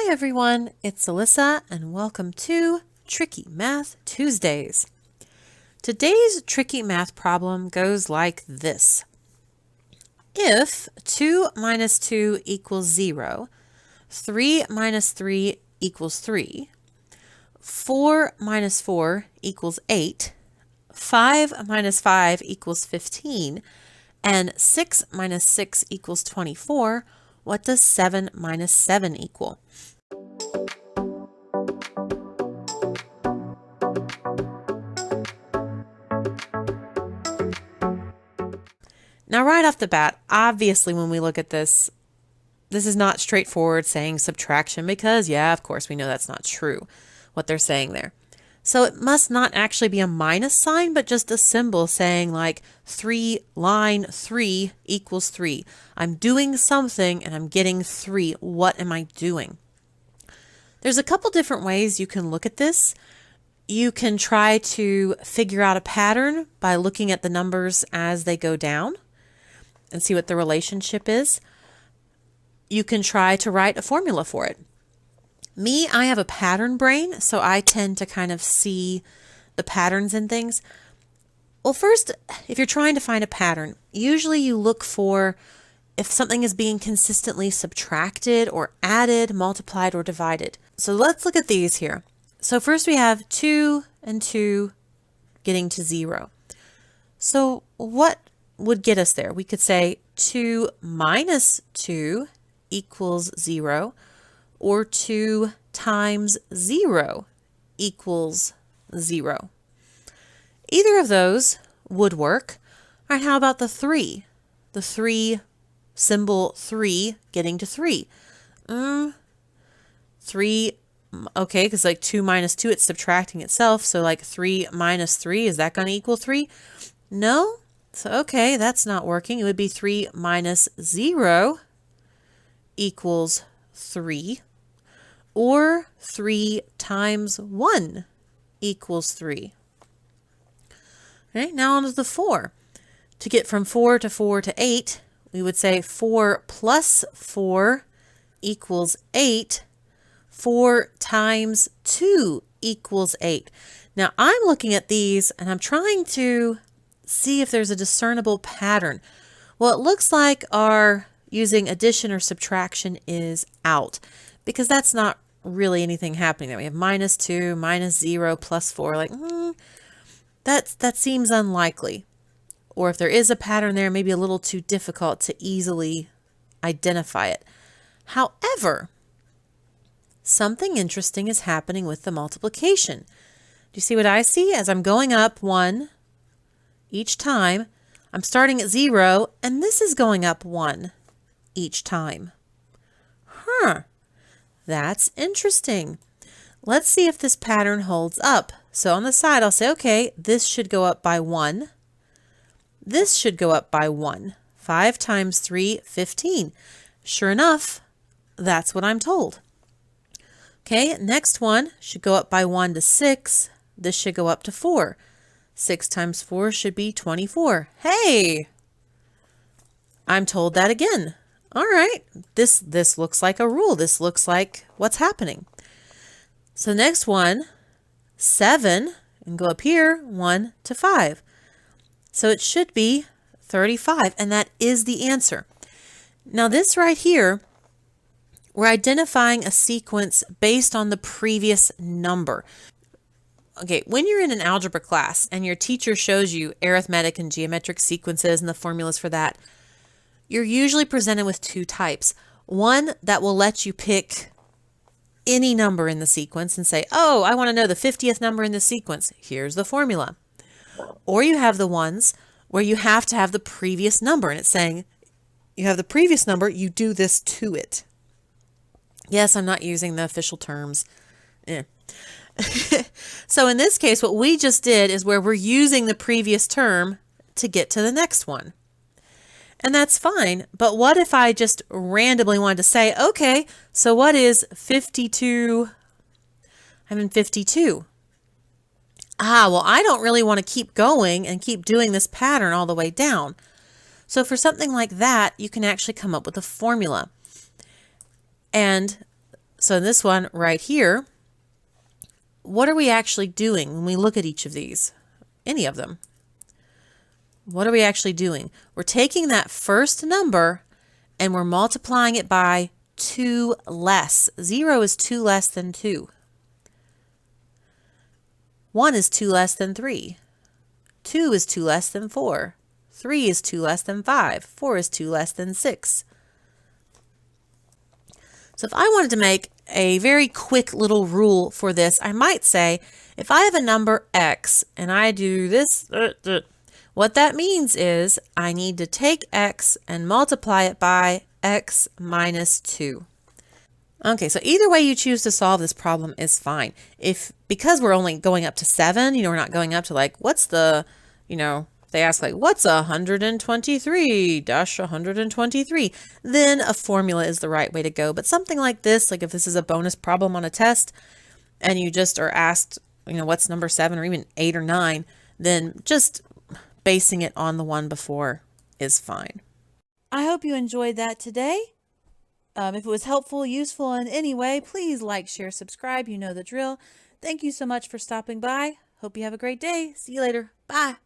Hi everyone, it's Alyssa and welcome to Tricky Math Tuesdays. Today's tricky math problem goes like this. If 2 minus 2 equals 0, 3 minus 3 equals 3, 4 minus 4 equals 8, 5 minus 5 equals 15, and 6 minus 6 equals 24, what does 7 minus 7 equal? Now, right off the bat, obviously when we look at this, this is not straightforward saying subtraction because, yeah, of course, we know that's not true, what they're saying there. So it must not actually be a minus sign, but just a symbol saying like 3 line 3 equals 3. I'm doing something and I'm getting 3. What am I doing? There's a couple different ways you can look at this. You can try to figure out a pattern by looking at the numbers as they go down and see what the relationship is. You can try to write a formula for it. Me, I have a pattern brain, so I tend to kind of see the patterns in things. Well, first, if you're trying to find a pattern, usually you look for if something is being consistently subtracted or added, multiplied, or divided. So let's look at these here. So first we have 2 and 2 getting to 0. So what would get us there? We could say 2 minus 2 equals 0, or 2 times 0 equals 0. Either of those would work. All right, how about the 3? The 3 symbol 3 getting to 3. 3, okay, because like 2 minus 2, it's subtracting itself. So like 3 minus 3, is that going to equal 3? No. So, okay, that's not working. It would be 3 minus 0 equals 3. Or 3 times 1 equals 3. Okay, now on to the 4. To get from 4 to 8, we would say 4 plus 4 equals 8. 4 times 2 equals 8. Now I'm looking at these and I'm trying to see if there's a discernible pattern. Well, it looks like our using addition or subtraction is out because that's not really anything happening there. We have minus 2, minus 0, plus 4. Like, that seems unlikely. Or if there is a pattern there, maybe a little too difficult to easily identify it. However, something interesting is happening with the multiplication. Do you see what I see? As I'm going up 1 each time, I'm starting at 0, and this is going up 1 each time. That's interesting. Let's see if this pattern holds up. So on the side, I'll say, okay, this should go up by 1. This should go up by 1. 5 times 3, 15. Sure enough, that's what I'm told. Okay, next one should go up by 1 to 6. This should go up to 4. 6 times 4 should be 24. Hey! I'm told that again. All right, this looks like a rule. This looks like what's happening. So next one, 7, and go up here, 1 to 5. So it should be 35, and that is the answer. Now this right here, we're identifying a sequence based on the previous number. Okay, when you're in an algebra class and your teacher shows you arithmetic and geometric sequences and the formulas for that, you're usually presented with two types. One that will let you pick any number in the sequence and say, oh, I want to know the 50th number in the sequence. Here's the formula. Or you have the ones where you have to have the previous number, and it's saying you have the previous number, you do this to it. Yes, I'm not using the official terms. So in this case, what we just did is where we're using the previous term to get to the next one. And that's fine, but what if I just randomly wanted to say, okay, so what is 52? I'm in 52. Well, I don't really want to keep going and keep doing this pattern all the way down. So for something like that, you can actually come up with a formula. And So in this one right here, what are we actually doing when we look at each of these? Any of them. What are we actually doing? We're taking that first number and we're multiplying it by 2 less. 0 is 2 less than 2. 1 is 2 less than 3. 2 is 2 less than 4. 3 is 2 less than 5. 4 is 2 less than 6. So if I wanted to make a very quick little rule for this, I might say if I have a number x and I do this, what that means is I need to take x and multiply it by x minus 2. Okay, so either way you choose to solve this problem is fine. Because we're only going up to 7, we're not going up to like, what's the, they ask like, what's 123-123? Then a formula is the right way to go. But something like this, like if this is a bonus problem on a test and you just are asked, what's number 7 or even 8 or 9, then just basing it on the one before is fine. I hope you enjoyed that today. If it was helpful, useful in any way, please like, share, subscribe. You know the drill. Thank you so much for stopping by. Hope you have a great day. See you later. Bye.